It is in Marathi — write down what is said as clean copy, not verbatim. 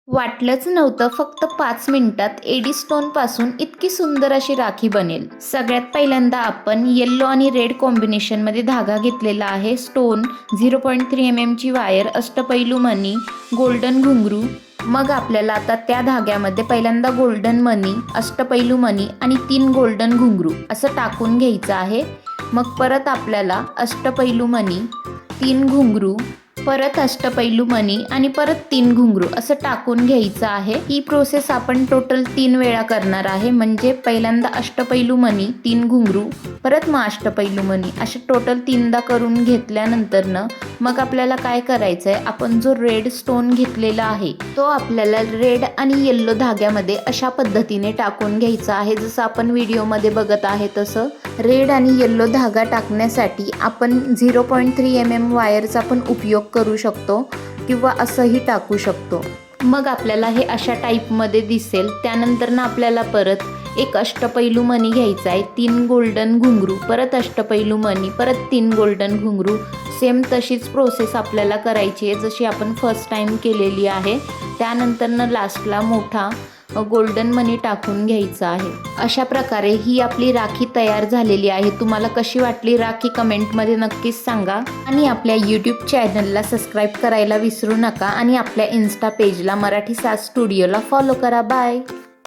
वाटलंच नव्हतं फक्त 5 मिनिटात एडी स्टोन पासून इतकी सुंदर अशी राखी बनेल। सगळ्यात पहिल्यांदा आपण येल्लो आणि रेड कॉम्बिनेशन मध्ये धागा घेतलेला आहे, स्टोन, 0.3 mm ची वायर, अष्टपैलू मणी, गोल्डन घुंगरू। मग आपल्याला आता त्या धाग्यामध्ये पहिल्यांदा गोल्डन मणी, अष्टपैलू मणी आणि 3 गोल्डन घुंगरू असं टाकून घ्यायचं आहे। मग परत आपल्याला अष्टपैलू मणी, 3 घुंगरू, परत अष्टपैलू मणी आणि परत 3 घुंगरू असं टाकून घ्यायचं आहे। ही प्रोसेस आपण टोटल 3 वेळा करणार आहे, म्हणजे पहिल्यांदा अष्टपैलू मणी, 3 घुंगरू, परत मग अष्टपैलू मणी असे टोटल 3दा करून घेतल्यानंतर मग आपल्याला काय करायचं आहे, आपण जो रेड स्टोन घेतलेला आहे तो आपल्याला रेड आणि येल्लो धाग्यामध्ये अशा पद्धतीने टाकून घ्यायचा आहे। जसं आपण व्हिडिओमध्ये बघत आहे तसं रेड आणि येल्लो धागा टाकण्यासाठी आपण 0.3 mm वायरचा पण उपयोग करू शकतो किंवा असंही टाकू शकतो। मग आपल्याला हे अशा टाईपमध्ये दिसेल। त्यानंतर आपल्याला परत एक अष्टपैलू मणी घ्यायचा आहे, 3 गोल्डन घुंगरू, परत अष्टपैलू मणी, परत 3 गोल्डन घुंगरू। सेम तशीच प्रोसेस आपल्याला करायची आहे जशी आपण फर्स्ट टाइम केलेली आहे। त्यानंतर लास्टला मोठा गोल्डन मनी टाकून घ्यायचा आहे। अशा प्रकारे ही आपली राखी तयार झालेली आहे। तुम्हाला कशी वाटली राखी कमेंटमध्ये नक्कीच सांगा आणि आपल्या यूट्यूब चॅनलला सबस्क्राईब करायला विसरू नका आणि आपल्या इन्स्टा पेजला मराठी साज स्टुडिओला फॉलो करा। बाय।